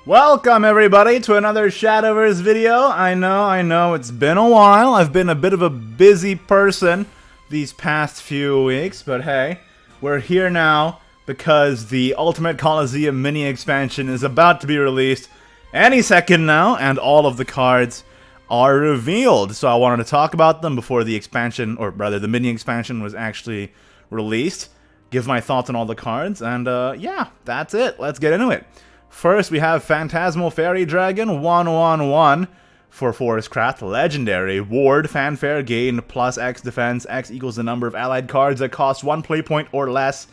Welcome everybody to another Shadowverse video. I know, it's been a while. I've been a bit of a busy person these past few weeks, but hey, we're here now because the Ultimate Colosseum mini expansion is about to be released any second now, and all of the cards are revealed. So I wanted to talk about them before the expansion, or rather the mini expansion, was actually released. Give my thoughts on all the cards, and yeah, that's it. Let's get into it. First, we have Phantasmal Fairy Dragon 1/1/1 for Forestcraft, legendary. Ward, Fanfare, gain plus X defense. X equals the number of allied cards that cost 1 play point or less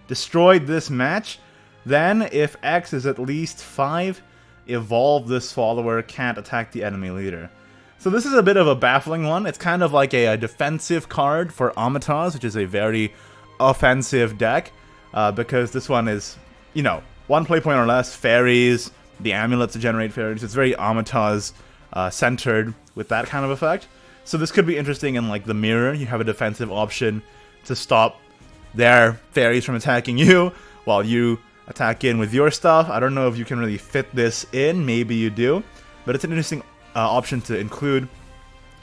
destroyed this match. Then, if X is at least 5, evolve this follower, can't attack the enemy leader. So this is a bit of a baffling one. It's kind of like a defensive card for Amataz, which is a very offensive deck, because this one is, you know, 1 play point or less, fairies, the amulets to generate fairies. It's very Amataz centered with that kind of effect. So this could be interesting in like the mirror. You have a defensive option to stop their fairies from attacking you while you attack in with your stuff. I don't know if you can really fit this in. Maybe you do. But it's an interesting option to include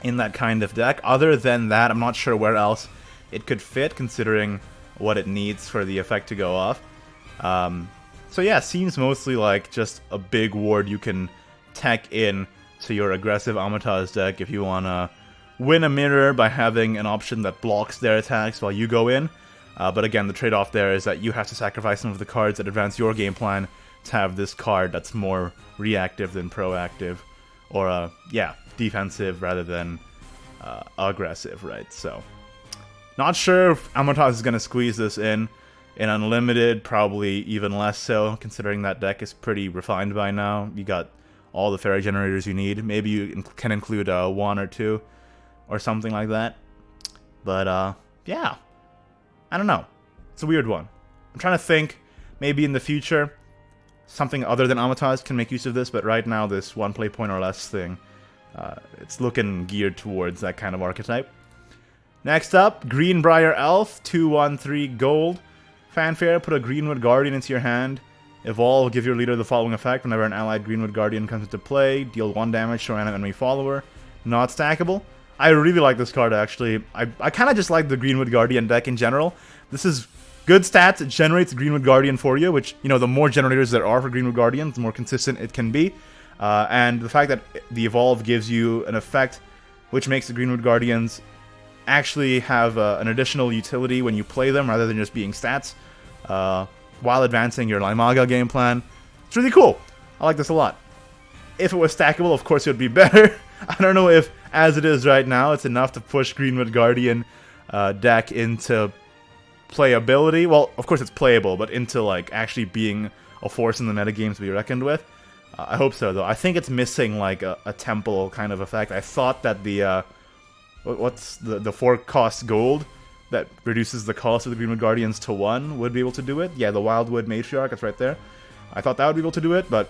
in that kind of deck. Other than that, I'm not sure where else it could fit, considering what it needs for the effect to go off. So yeah, seems mostly like just a big ward you can tech in to your aggressive Amataz deck if you want to win a mirror by having an option that blocks their attacks while you go in. But again, the trade-off there is that you have to sacrifice some of the cards that advance your game plan to have this card that's more reactive than proactive. Or, yeah, defensive rather than aggressive, right? So, not sure if Amataz is going to squeeze this in Unlimited, probably even less so, considering that deck is pretty refined by now. You got all the fairy generators you need. Maybe you can include 1 or 2 or something like that. But, yeah. I don't know. It's a weird one. I'm trying to think, maybe in the future, something other than Amataz can make use of this, but right now, this 1 play point or less thing, it's looking geared towards that kind of archetype. Next up, Green Briar Elf, 2/1/3 gold. Fanfare, put a Greenwood Guardian into your hand. Evolve, give your leader the following effect. Whenever an allied Greenwood Guardian comes into play, deal 1 damage to an enemy follower. Not stackable. I really like this card, actually. I kind of just like the Greenwood Guardian deck in general. This is good stats. It generates Greenwood Guardian for you, which, you know, the more generators there are for Greenwood Guardians, the more consistent it can be. And the fact that the Evolve gives you an effect which makes the Greenwood Guardians actually have an additional utility when you play them rather than just being stats while advancing your Limaga game plan. It's really cool. I like this a lot. If it was stackable, of course it would be better. I don't know if, as it is right now, it's enough to push Greenwood Guardian deck into playability. Well, of course it's playable, but into like actually being a force in the metagames to be reckoned with. I hope so, though. I think it's missing like a temple kind of effect. I thought that the what's the 4-cost gold that reduces the cost of the Greenwood Guardians to 1 would be able to do it. Yeah, the Wildwood Matriarch, it's right there. I thought that would be able to do it, but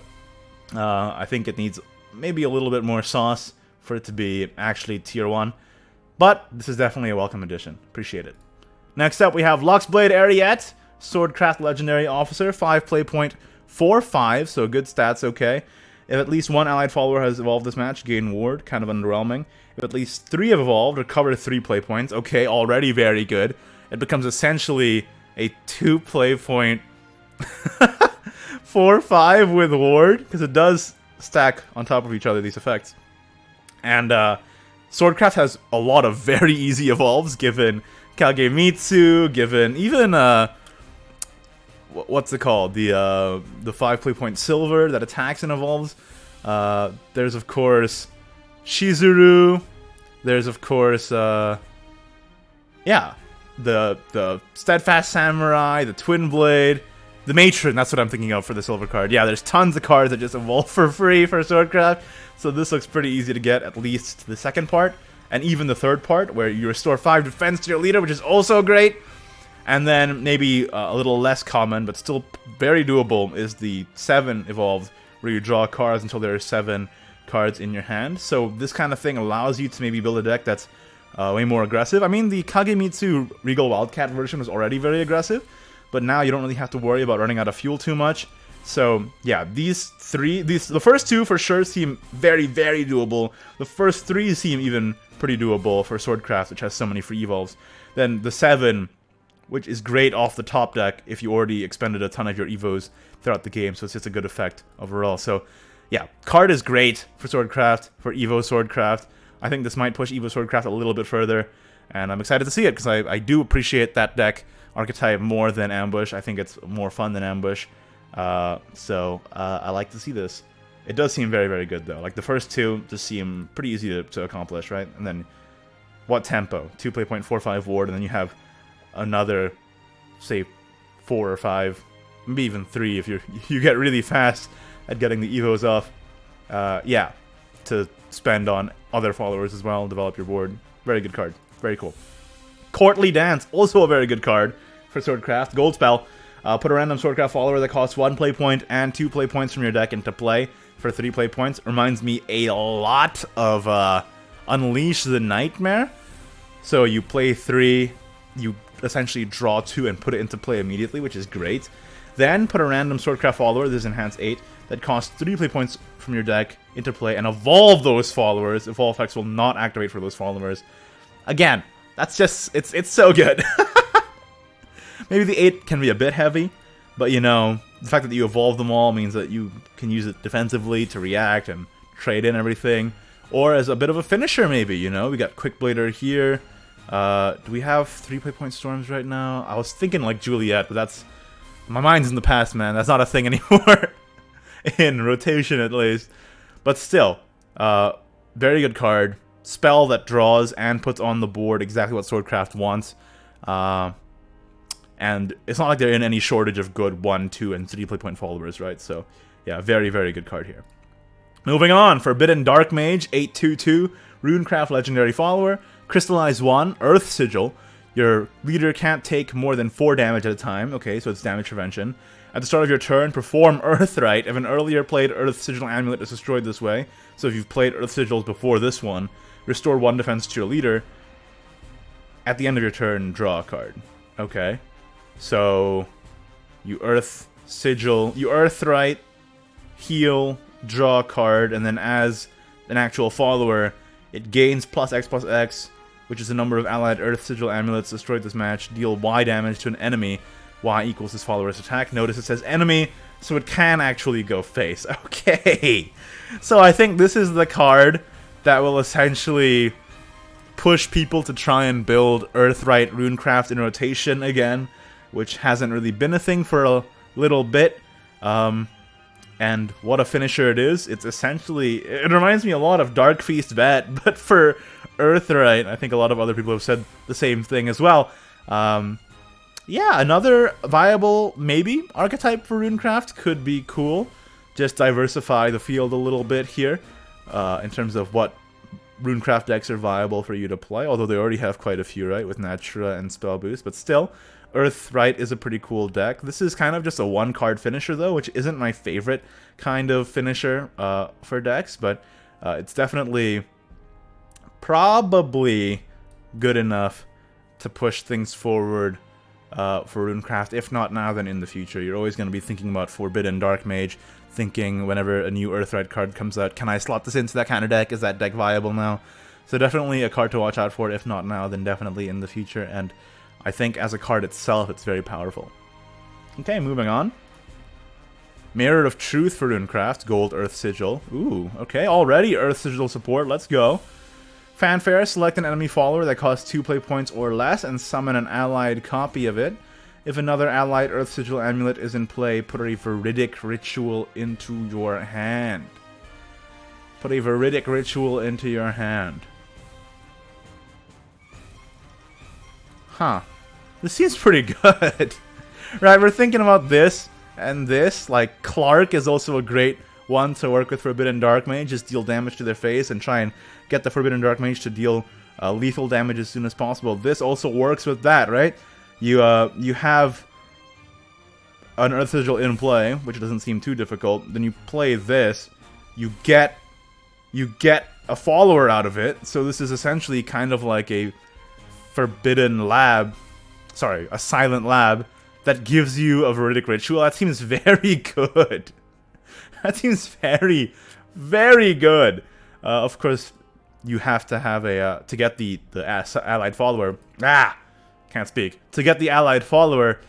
I think it needs maybe a little bit more sauce for it to be actually tier 1. But this is definitely a welcome addition. Appreciate it. Next up, we have Luxblade Ariete, Swordcraft Legendary Officer, 5 play point, 4/5, so good stats, okay. If at least 1 allied follower has evolved this match, gain ward, kind of underwhelming. If at least 3 have evolved, recover 3 play points, okay, already very good. It becomes essentially a 2 play point 4/5 with ward, because it does stack on top of each other, these effects. And Swordcraft has a lot of very easy evolves, given Kagemitsu, given even what's it called? The 5 play point silver that attacks and evolves. There's of course Shizuru. There's of course yeah, the Steadfast Samurai, the Twin Blade, the Matron. That's what I'm thinking of for the silver card. Yeah, there's tons of cards that just evolve for free for Swordcraft. So this looks pretty easy to get, at least to the second part, and even the third part, where you restore 5 defense to your leader, which is also great. And then maybe a little less common, but still very doable, is the 7 evolved, where you draw cards until there are 7 cards in your hand. So this kind of thing allows you to maybe build a deck that's way more aggressive. I mean, the Kagemitsu Regal Wildcat version was already very aggressive, but now you don't really have to worry about running out of fuel too much. So yeah, the first two for sure seem very, very doable. The first three seem even pretty doable for Swordcraft, which has so many free evolves. Then the 7, which is great off the top deck if you already expended a ton of your evos throughout the game, so it's just a good effect overall. So yeah, card is great for Swordcraft, for Evo Swordcraft. I think this might push Evo Swordcraft a little bit further, and I'm excited to see it, because I do appreciate that deck archetype more than Ambush. I think it's more fun than Ambush. So I like to see this. It does seem very, very good, though. Like, the first two just seem pretty easy to accomplish, right? And then, what tempo? 2 play point, 4/5 ward, and then you have another, say, 4 or 5, maybe even 3 if you get really fast at getting the evos off. Yeah, to spend on other followers as well, develop your board. Very good card. Very cool. Courtly Dance, also a very good card for Swordcraft. Gold spell. Put a random Swordcraft follower that costs 1 play point and 2 play points from your deck into play for 3 play points. Reminds me a lot of Unleash the Nightmare. So you play 3, you essentially draw 2 and put it into play immediately, which is great. Then put a random Swordcraft follower, this is Enhanced 8, that costs 3 play points from your deck into play, and evolve those followers. Evolve effects will not activate for those followers. Again, that's just, it's so good. Maybe the 8 can be a bit heavy, but you know, the fact that you evolve them all means that you can use it defensively to react and trade in everything. Or as a bit of a finisher, maybe, you know? We got Quick Blader here. Do we have 3 play point storms right now? I was thinking like Juliet, but that's... My mind's in the past, man. That's not a thing anymore. In rotation, at least. But still, very good card. Spell that draws and puts on the board exactly what Swordcraft wants. And it's not like they're in any shortage of good 1, 2, and 3 play point followers, right? So, yeah, very, very good card here. Moving on, Forbidden Dark Mage, 8/2/2, Runecraft Legendary Follower, Crystallize 1, Earth Sigil. Your leader can't take more than 4 damage at a time. Okay, so it's damage prevention. At the start of your turn, perform Earthright. If an earlier played Earth Sigil amulet is destroyed this way, so if you've played Earth Sigils before this one, restore 1 defense to your leader. At the end of your turn, draw a card. Okay. So, you Earth Sigil, you Earthright, heal, draw a card, and then as an actual follower, it gains +X/+X, which is the number of allied Earth Sigil amulets destroyed this match. Deal Y damage to an enemy. Y equals his follower's attack. Notice it says enemy, so it can actually go face. Okay. So I think this is the card that will essentially push people to try and build Earthright Runecraft in rotation again, which hasn't really been a thing for a little bit. And what a finisher it is. It's essentially... It reminds me a lot of Dark Feast Vet, but for Earthright. I think a lot of other people have said the same thing as well. Yeah, another viable, maybe, archetype for Runecraft could be cool. Just diversify the field a little bit here, in terms of what Runecraft decks are viable for you to play, although they already have quite a few, right, with Natura and Spell Boost, but still, Earthright is a pretty cool deck. This is kind of just a 1-card finisher, though, which isn't my favorite kind of finisher for decks, but it's definitely probably good enough to push things forward for Runecraft. If not now, then in the future. You're always going to be thinking about Forbidden Dark Mage, thinking whenever a new Earthright card comes out, can I slot this into that kind of deck? Is that deck viable now? So definitely a card to watch out for. If not now, then definitely in the future. And I think as a card itself, it's very powerful. Okay, moving on. Mirror of Truth for Runecraft, Gold Earth Sigil. Ooh, okay, already Earth Sigil support. Let's go. Fanfare, select an enemy follower that costs 2 play points or less and summon an allied copy of it. If another allied Earth Sigil amulet is in play, put a Veridic Ritual into your hand. Put a Veridic Ritual into your hand. Huh. This seems pretty good. Right, we're thinking about this and this. Like, Clark is also a great one to work with Forbidden Dark Mage. Just deal damage to their face and try and get the Forbidden Dark Mage to deal lethal damage as soon as possible. This also works with that, right? You have an Earth Sigil in play, which doesn't seem too difficult. Then you play this. You get a follower out of it. So this is essentially kind of like a Forbidden Lab. Sorry, a Silent Lab that gives you a Veridic Ritual. That seems very good. That seems very, very good. Of course, you have to have a, to get the allied follower. Can't speak. To get the allied follower,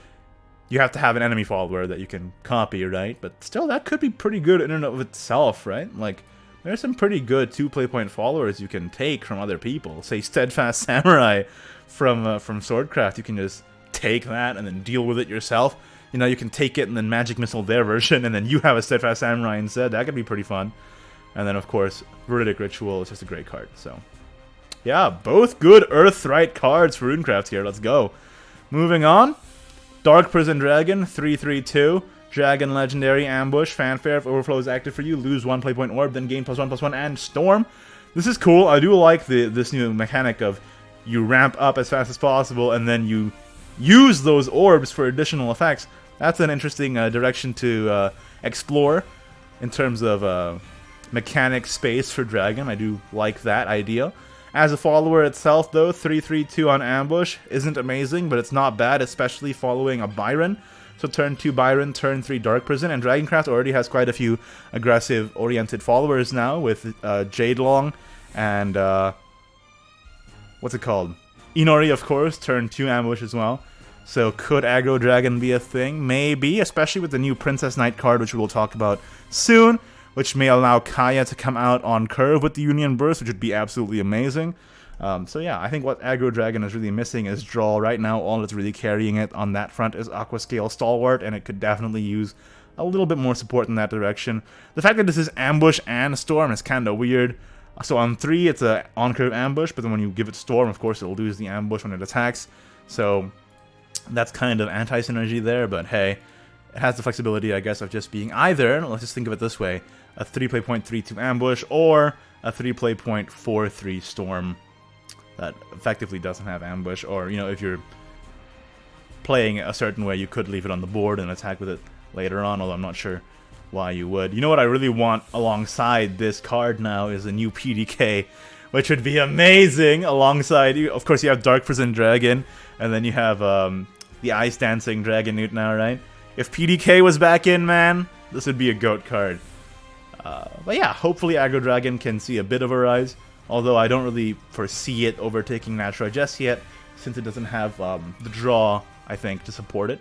you have to have an enemy follower that you can copy, right? But still, that could be pretty good in and of itself, right? Like, there's some pretty good 2 play point followers you can take from other people. Say Steadfast Samurai from Swordcraft. You can just take that and then deal with it yourself. You know, you can take it and then Magic Missile their version, and then you have a Steadfast Samurai instead. That could be pretty fun. And then, of course, Veridic Ritual is just a great card. So, yeah, both good Earthright cards for Runecraft here. Let's go. Moving on. Dark Prison Dragon, 3/3/2. Dragon Legendary, Ambush, Fanfare. If Overflow is active for you, lose 1 play point orb, then gain +1/+1, and Storm. This is cool. I do like this new mechanic of you ramp up as fast as possible, and then you use those orbs for additional effects. That's an interesting direction to explore in terms of mechanic space for Dragon. I do like that idea. As a follower itself, though, 3/3/2 on Ambush isn't amazing, but it's not bad, especially following a Byron. So turn 2 Byron, turn 3 Dark Prison, and Dragoncraft already has quite a few aggressive-oriented followers now with Jadelong and what's it called? Inori, of course, turn 2 Ambush as well. So could Aggro Dragon be a thing? Maybe, especially with the new Princess Knight card, which we will talk about soon, which may allow Kaya to come out on curve with the Union Burst, which would be absolutely amazing. So yeah, I think what Aggro Dragon is really missing is draw. Right now, all that's really carrying it on that front is Aquascale Stalwart, and it could definitely use a little bit more support in that direction. The fact that this is Ambush and Storm is kind of weird. So on 3, it's a on-curve Ambush, but then when you give it Storm, of course, it'll lose the Ambush when it attacks. So that's kind of anti-synergy there, but hey, it has the flexibility, I guess, of just being either, let's just think of it this way, a 3-play point 3/2 Ambush, or a 3-play point 4/3 Storm that effectively doesn't have Ambush. Or, you know, if you're playing a certain way, you could leave it on the board and attack with it later on, although I'm not sure why you would. You know what I really want alongside this card now is a new PDK, which would be amazing alongside you. Of course, you have Dark Prison Dragon, and then you have the Ice Dancing Dragon Newt now, right? If PDK was back in, man, this would be a GOAT card. But yeah, hopefully Aggro Dragon can see a bit of a rise, although I don't really foresee it overtaking Natura just yet, since it doesn't have the draw, I think, to support it.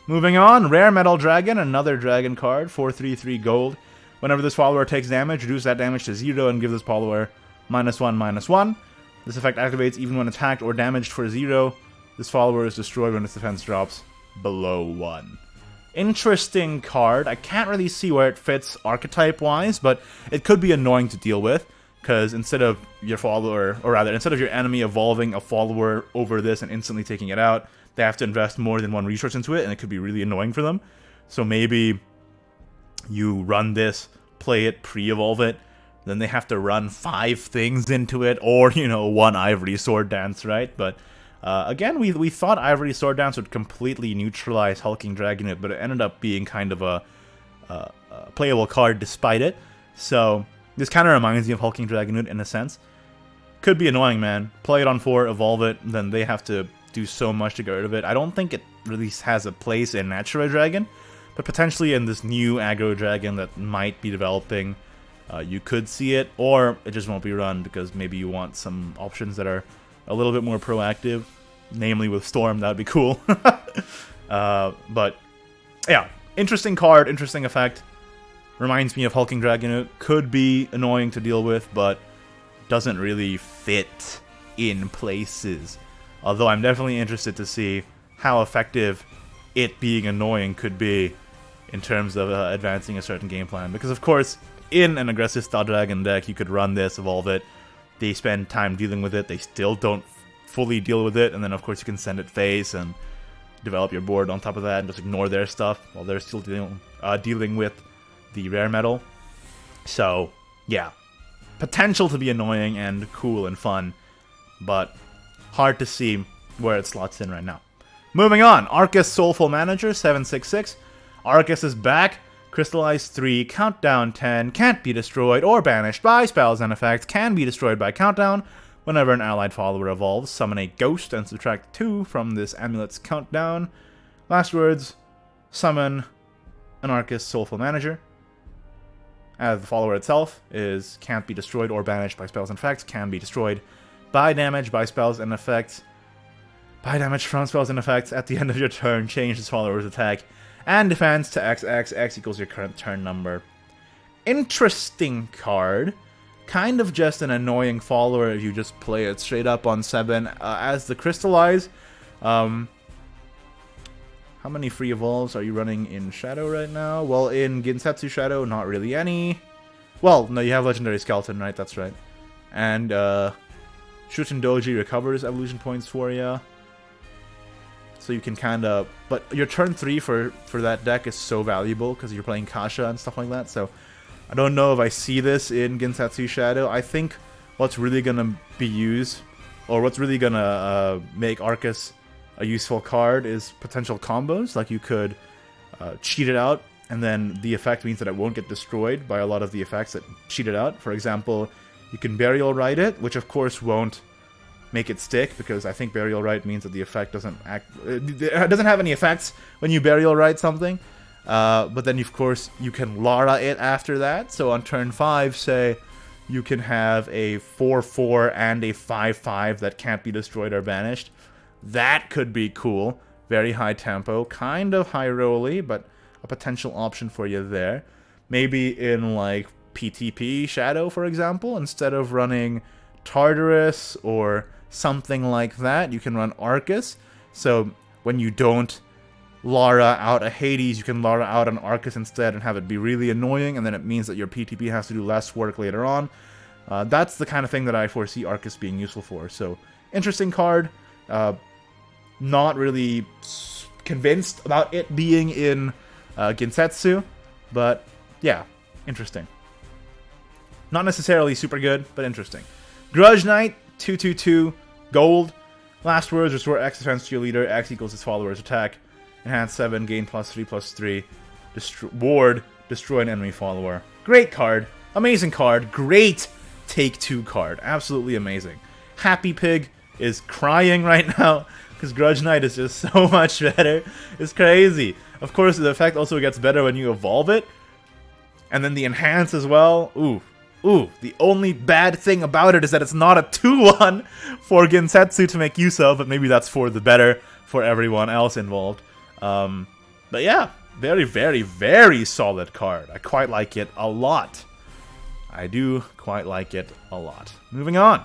Moving on, Rare Metal Dragon, another dragon card, 4/3/3 gold. Whenever this follower takes damage, reduce that damage to 0 and give this follower -1/-1. This effect activates even when attacked or damaged for 0. This follower is destroyed when its defense drops below 1. Interesting card. I can't really see where it fits archetype-wise, but it could be annoying to deal with, because instead of your follower, or rather, instead of your enemy evolving a follower over this and instantly taking it out, they have to invest more than 1 resource into it, and it could be really annoying for them. So maybe you run this, play it, pre-evolve it, then they have to run 5 things into it, or, you know, 1 Ivory Sword Dance, right? But again, we thought Ivory Sword Dance would completely neutralize Hulking Dragonite, but it ended up being kind of a playable card despite it. So this kind of reminds me of Hulking Dragonite in a sense. Could be annoying, man. Play it on 4, evolve it, then they have to do so much to get rid of it. I don't think it really has a place in Natura Dragon, but potentially in this new Aggro Dragon that might be developing, you could see it, or it just won't be run because maybe you want some options that are a little bit more proactive, namely with Storm. That would be cool. But yeah, interesting card, interesting effect. Reminds me of Hulking Dragonite. Could be annoying to deal with, but doesn't really fit in places. Although I'm definitely interested to see how effective it being annoying could be in terms of advancing a certain game plan. Because of course, in an aggressive style dragon deck, you could run this, evolve it, they spend time dealing with it, they still don't fully deal with it, and then of course you can send it face and develop your board on top of that and just ignore their stuff while they're still dealing with the rare metal. So yeah, potential to be annoying and cool and fun, but hard to see where it slots in right now. Moving on, Arcus Soulful Manager, 7/6/6. Arcus is back. Crystallize 3, countdown 10, can't be destroyed or banished by spells and effects, can be destroyed by countdown. Whenever an allied follower evolves, summon a ghost and subtract 2 from this amulet's countdown. Last words, summon Anarchist Soulful Manager. As the follower itself is can't be destroyed or banished by spells and effects, can be destroyed by damage, by spells and effects, by damage from spells and effects. At the end of your turn, change this follower's attack and defense to XX. X equals your current turn number. Interesting card. Kind of just an annoying follower if you just play it straight up on 7. As the Crystallize, how many free evolves are you running in Shadow right now? Well, in Ginsetsu Shadow, not really any. Well, no, you have Legendary Skeleton, right? That's right. And Shuten Doji recovers evolution points for you. So you can kind of... But your turn 3 for that deck is so valuable because you're playing Kasha and stuff like that. So I don't know if I see this in Ginsetsu Shadow. I think what's really going to be used, or what's really going to make Arcus a useful card is potential combos. Like you could cheat it out, and then the effect means that it won't get destroyed by a lot of the effects that cheat it out. For example, you can Burial Rite it, which of course won't make it stick, because I think Burial Rite means that the effect doesn't it doesn't have any effects when you Burial Rite something. But then, of course, you can Lara it after that. So on turn 5, say, you can have a 4/4 and a 5/5 that can't be destroyed or banished. That could be cool. Very high tempo, kind of high rolly, but a potential option for you there. Maybe in, like, PTP Shadow, for example, instead of running Tartarus or something like that, you can run Arcus. So when you don't Lara out a Hades, you can Lara out an Arcus instead and have it be really annoying, and then it means that your PTP has to do less work later on. That's the kind of thing that I foresee Arcus being useful for. So, interesting card. Not really convinced about it being in Ginsetsu, but yeah, interesting. Not necessarily super good, but interesting. Grudge Knight, 2/2/2, gold. Last words, restore X defense to your leader, X equals its follower's attack. Enhance 7, gain +3/+3. Ward, destroy an enemy follower. Great card. Amazing card. Great take 2 card. Absolutely amazing. Happy Pig is crying right now because Grudge Knight is just so much better. It's crazy. Of course, the effect also gets better when you evolve it. And then the enhance as well. Ooh. Ooh. The only bad thing about it is that it's not a 2/1 for Ginsetsu to make use of, but maybe that's for the better for everyone else involved. But yeah, very, very, very solid card. I quite like it a lot. I do quite like it a lot. Moving on.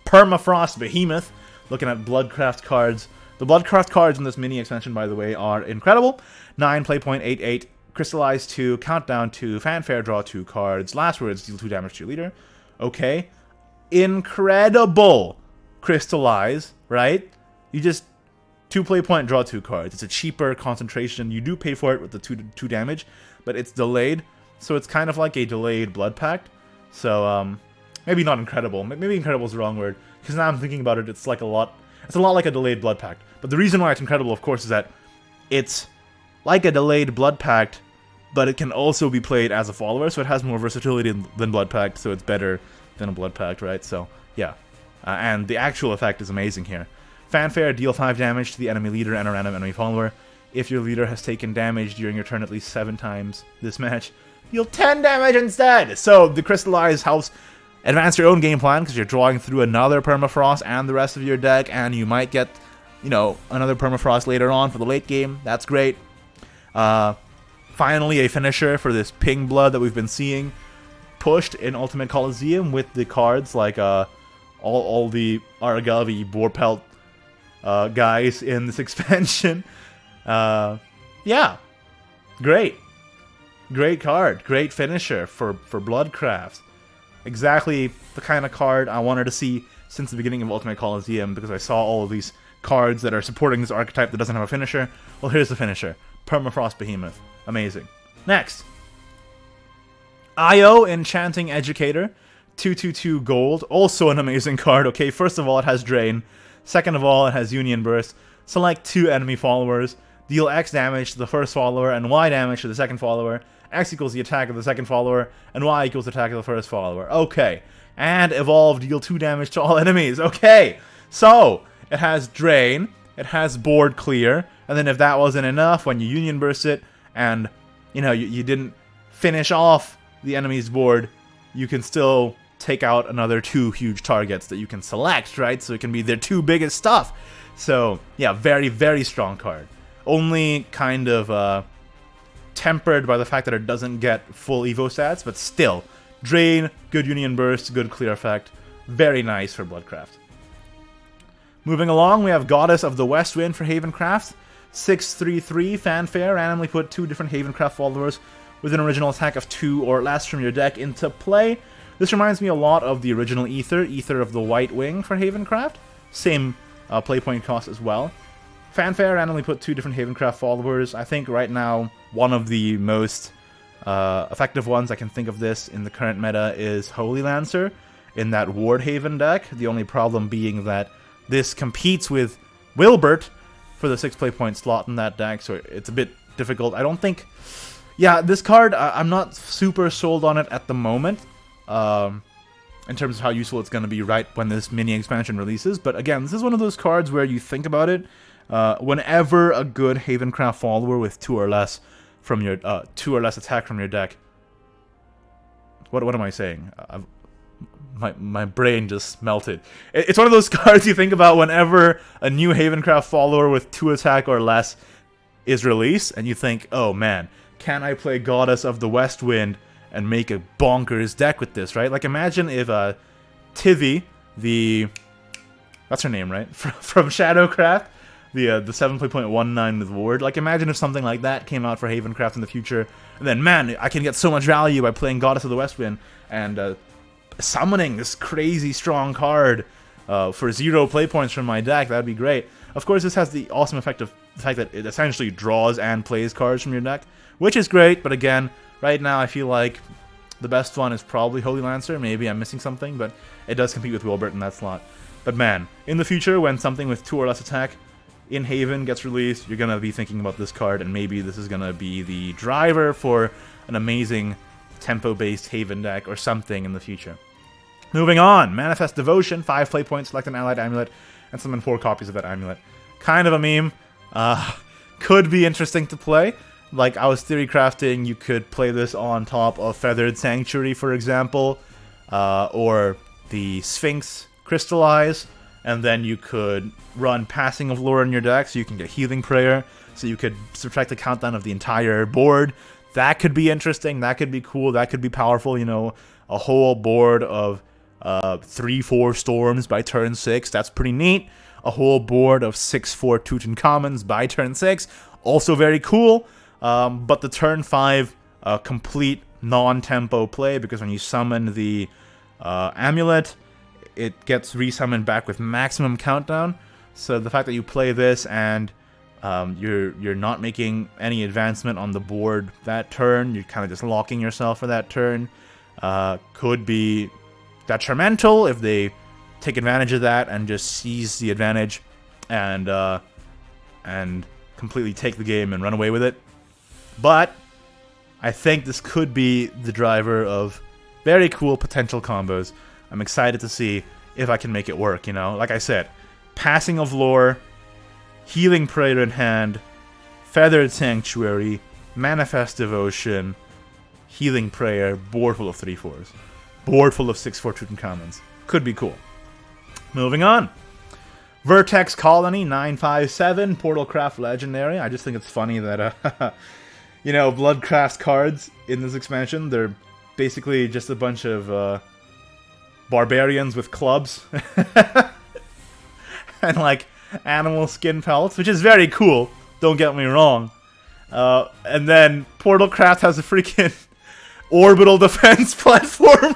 Permafrost Behemoth. Looking at Bloodcraft cards. The Bloodcraft cards in this mini expansion, by the way, are incredible. 9, play point 8/8, crystallize 2, countdown 2, fanfare, draw 2 cards. Last words, deal 2 damage to your leader. Okay. Incredible crystallize, right? You just 2 play point, draw 2 cards. It's a cheaper concentration. You do pay for it with the 2 damage, but it's delayed. So it's kind of like a delayed Blood Pact. So, maybe not incredible. Maybe incredible is the wrong word. Because now I'm thinking about it, it's a lot like a delayed Blood Pact. But the reason why it's incredible, of course, is that it's like a delayed Blood Pact, but it can also be played as a follower, so it has more versatility than Blood Pact, so it's better than a Blood Pact, right? So, yeah. And the actual effect is amazing here. Fanfare, deal 5 damage to the enemy leader and a random enemy follower. If your leader has taken damage during your turn at least 7 times this match, deal 10 damage instead! So, the Crystallize helps advance your own game plan, because you're drawing through another Permafrost and the rest of your deck, and you might get, you know, another Permafrost later on for the late game. That's great. Finally, a finisher for this Ping Blood that we've been seeing pushed in Ultimate Colosseum with the cards like all the Aragavi Boarpelt guys in this expansion. Yeah, great card, great finisher for Bloodcraft. Exactly the kind of card I wanted to see since the beginning of Ultimate Colosseum, because I saw all of these cards that are supporting this archetype that doesn't have a finisher. Well, here's the finisher. Permafrost Behemoth. Amazing. Next. Io, Enchanting Educator. 2/2/2 gold. Also an amazing card. Okay, first of all, it has Drain. Second of all, it has Union Burst. Select 2 enemy followers. Deal X damage to the first follower and Y damage to the second follower. X equals the attack of the second follower, and Y equals the attack of the first follower. Okay. And evolve, deal 2 damage to all enemies. Okay. So, it has Drain. it has board clear, and then if that wasn't enough, when you Union Burst it, and, you know, you didn't finish off the enemy's board, you can still take out another 2 huge targets that you can select, right? So it can be their 2 biggest stuff. So, yeah, very, very strong card. Only kind of tempered by the fact that it doesn't get full Evo stats, but still, Drain, good Union Burst, good clear effect. Very nice for Bloodcraft. Moving along, we have Goddess of the West Wind for Havencraft. 6/3/3 Fanfare, randomly put 2 different Havencraft followers with an original attack of 2 or less from your deck into play. This reminds me a lot of the original Ether of the White Wing for Havencraft. Same play point cost as well. Fanfare, randomly put 2 different Havencraft followers. I think right now one of the most effective ones I can think of this in the current meta is Holy Lancer in that Ward Haven deck. The only problem being that this competes with Wilbert for the 6 play point slot in that deck, so it's a bit difficult. I don't think... Yeah, this card, I'm not super sold on it at the moment, in terms of how useful it's going to be right when this mini expansion releases. But again, this is one of those cards where you think about it, whenever a good Havencraft follower with 2 or less from your 2 or less attack from your deck. What am I saying? My brain just melted. It's one of those cards you think about whenever a new Havencraft follower with 2 attack or less is released, and you think, oh man, can I play Goddess of the West Wind and make a bonkers deck with this, right? Like, imagine if Tivy, that's her name, right? From Shadowcraft, the 7 play point 1/9 with Ward. Like, imagine if something like that came out for Havencraft in the future, and then, man, I can get so much value by playing Goddess of the West Wind and summoning this crazy strong card for 0 play points from my deck. That'd be great. Of course, this has the awesome effect of the fact that it essentially draws and plays cards from your deck, which is great, but again, right now I feel like the best one is probably Holy Lancer. Maybe I'm missing something, but it does compete with Wilbert in that slot. But man, in the future, when something with 2 or less attack in Haven gets released, you're going to be thinking about this card, and maybe this is going to be the driver for an amazing tempo-based Haven deck or something in the future. Moving on, Mannafest Devotion, 5 play points, select an allied amulet, and summon 4 copies of that amulet. Kind of a meme. Could be interesting to play. Like, I was theory crafting, you could play this on top of Feathered Sanctuary, for example, or the Sphinx Crystallize, and then you could run Passing of Lore in your deck, so you can get Healing Prayer, so you could subtract the countdown of the entire board. That could be interesting, that could be cool, that could be powerful, you know, a whole board of 3/4 Storms by turn 6, that's pretty neat. A whole board of 6/4 Tutankhamons by turn 6, also very cool. But the turn 5 complete non-tempo play, because when you summon the amulet, it gets resummoned back with maximum countdown. So the fact that you play this and you're not making any advancement on the board that turn, you're kind of just locking yourself for that turn, could be detrimental if they take advantage of that and just seize the advantage and completely take the game and run away with it. But I think this could be the driver of very cool potential combos. I'm excited to see if I can make it work, you know? Like I said, Passing of Lore, Healing Prayer in hand, Feathered Sanctuary, Mannafest Devotion, Healing Prayer, board full of 3/4s. Board full of 6/4 Tutankhamons. Could be cool. Moving on. Vertex Colony, 9/5/7, Portalcraft Legendary. I just think it's funny that, you know, Bloodcraft cards in this expansion, they're basically just a bunch of barbarians with clubs. And, like, animal skin pelts, which is very cool, don't get me wrong. And then Portalcraft has a freaking orbital defense platform.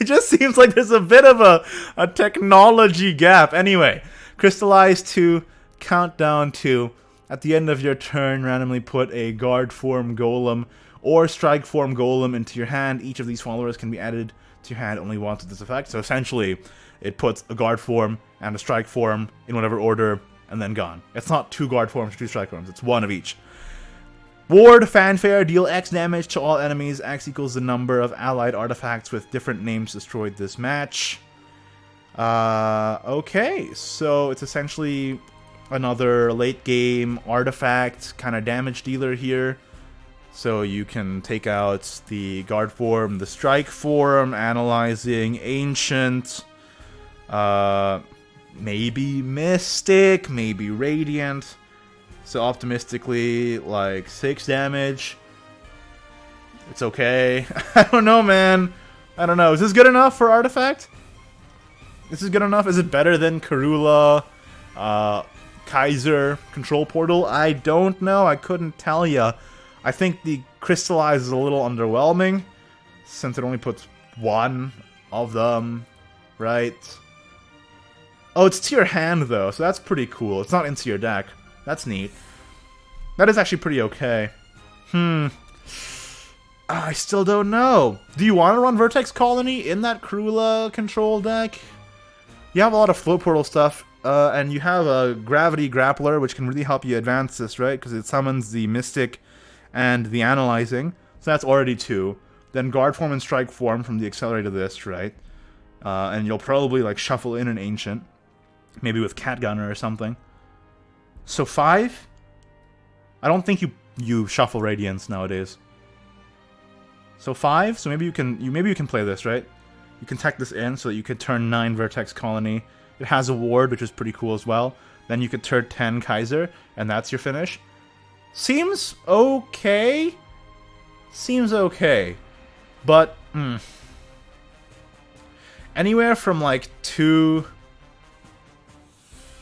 It just seems like there's a bit of a technology gap. Anyway, Crystallize 2, Countdown 2. At the end of your turn, randomly put a Guard Form Golem or Strike Form Golem into your hand. Each of these followers can be added to your hand only once with this effect. So essentially, it puts a Guard Form and a Strike Form in whatever order, and then gone. It's not 2 Guard Forms or 2 Strike Forms, it's 1 of each. Ward, Fanfare, deal X damage to all enemies. X equals the number of allied artifacts with different names destroyed this match. Okay, so it's essentially another late game artifact kind of damage dealer here. So you can take out the guard form, the strike form, analyzing, ancient, maybe mystic, maybe radiant. So optimistically, like 6 damage. It's okay. I don't know, man. I don't know. Is this good enough for artifact? This is good enough? Is it better than Karula, Kaiser, Control Portal? I don't know. I couldn't tell ya. I think the Crystallize is a little underwhelming, since it only puts 1 of them, right? Oh, it's to your hand, though, so that's pretty cool. It's not into your deck. That's neat. That is actually pretty okay. I still don't know. Do you want to run Vertex Colony in that Karula control deck? You have a lot of float portal stuff, and you have a Gravity Grappler, which can really help you advance this, right? Because it summons the Mystic and the Analyzing. So that's already 2. Then Guard Form and Strike Form from the Accelerator List, right? And you'll probably like shuffle in an Ancient. Maybe with Cat Gunner or something. So 5? I don't think you shuffle Radiance nowadays. So 5? So maybe you can play this, right? You can tech this in so that you could turn 9 Vertex Colony. It has a ward, which is pretty cool as well. Then you could turn 10 Kaiser, and that's your finish. Seems okay. Seems okay. But, anywhere from like 2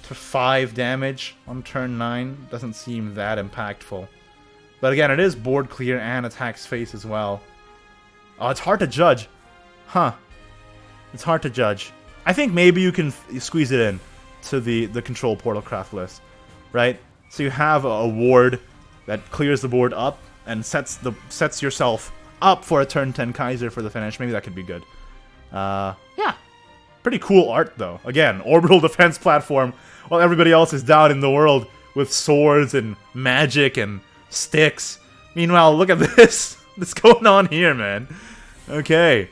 to 5 damage on turn 9 doesn't seem that impactful. But again, it is board clear and attacks face as well. Oh, it's hard to judge. Huh. It's hard to judge. I think maybe you can squeeze it in to the control portal craft list, right? So you have a ward that clears the board up and sets yourself up for a turn 10 Kaiser for the finish. Maybe that could be good. Yeah. Pretty cool art, though. Again, orbital defense platform, while everybody else is down in the world with swords and magic and sticks. Meanwhile, look at this. What's going on here, man? Okay.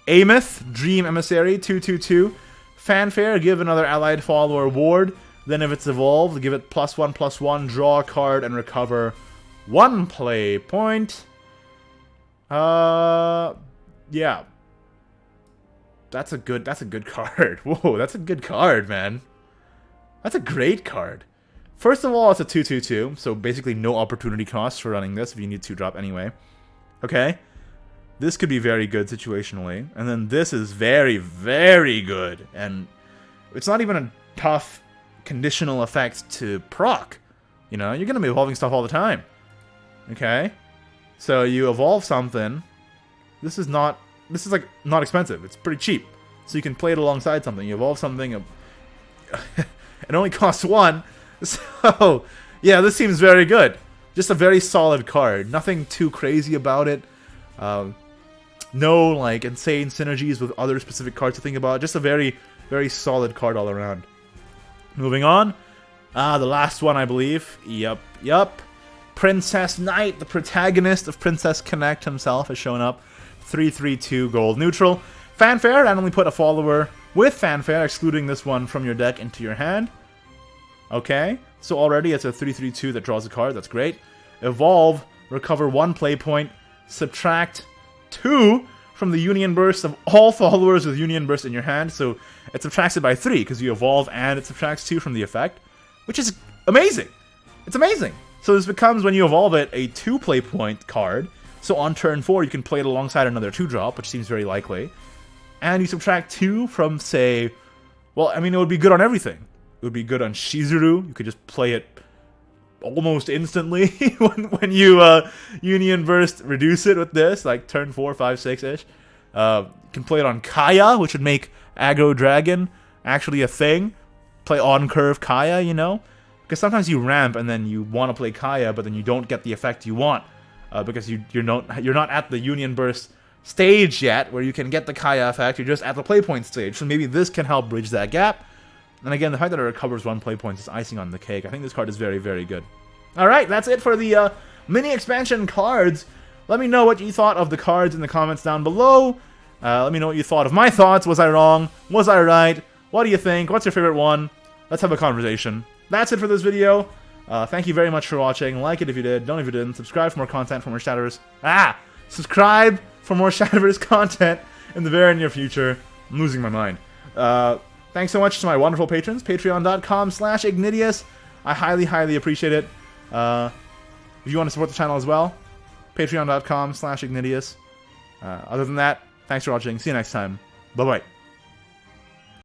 Amos, Dream Emissary, 2/2/2. Fanfare, give another allied follower ward. Then if it's evolved, give it +1/+1, draw a card, and recover 1 play point. Yeah. That's a good card. Whoa, that's a good card, man. That's a great card. First of all, it's a 2/2/2, so basically no opportunity cost for running this if you need 2-drop anyway. Okay? This could be very good situationally. And then this is very, very good. And it's not even a tough conditional effect to proc. You know, you're going to be evolving stuff all the time. Okay? So you evolve something. This is like not expensive. It's pretty cheap. So you can play it alongside something. You evolve something. It only costs 1. So, yeah, this seems very good. Just a very solid card. Nothing too crazy about it. No, like, insane synergies with other specific cards to think about. Just a very, very solid card all around. Moving on. The last one, I believe. Yup. Princess Knight, the protagonist of Princess Connect himself, has shown up. 3/3/2 gold neutral. Fanfare, randomly put a follower with Fanfare, excluding this one from your deck, into your hand. Okay, so already it's a 3/3/2 that draws a card. That's great. Evolve, recover 1 play point, subtract 2 from the Union Burst of all followers with Union Burst in your hand. So it subtracts it by 3 because you evolve and it subtracts 2 from the effect, which is amazing. It's amazing. So this becomes, when you evolve it, a 2 play point card. So on turn 4, you can play it alongside another 2-drop, which seems very likely. And you subtract 2 from, say, well, I mean, it would be good on everything. It would be good on Shizuru. You could just play it almost instantly when you Union Burst reduce it with this, like turn 4, 5, 6-ish. You can play it on Kaya, which would make Aggro Dragon actually a thing. Play on-curve Kaya, you know? Because sometimes you ramp and then you want to play Kaya, but then you don't get the effect you want. Because you're not at the Union Burst stage yet, where you can get the Kaya effect. You're just at the playpoint stage. So maybe this can help bridge that gap. And again, the fact that it recovers 1 play point is icing on the cake. I think this card is very, very good. Alright, that's it for the mini expansion cards. Let me know what you thought of the cards in the comments down below. Let me know what you thought of my thoughts. Was I wrong? Was I right? What do you think? What's your favorite one? Let's have a conversation. That's it for this video. Thank you very much for watching. Like it if you did. Don't if you didn't. Subscribe for more content, for more Shadowverse. Subscribe for more Shadowverse content in the very near future. I'm losing my mind. Thanks so much to my wonderful patrons. Patreon.com/Ignideus. I highly, highly appreciate it. If you want to support the channel as well, Patreon.com/Ignideus. Other than that, thanks for watching. See you next time. Bye-bye.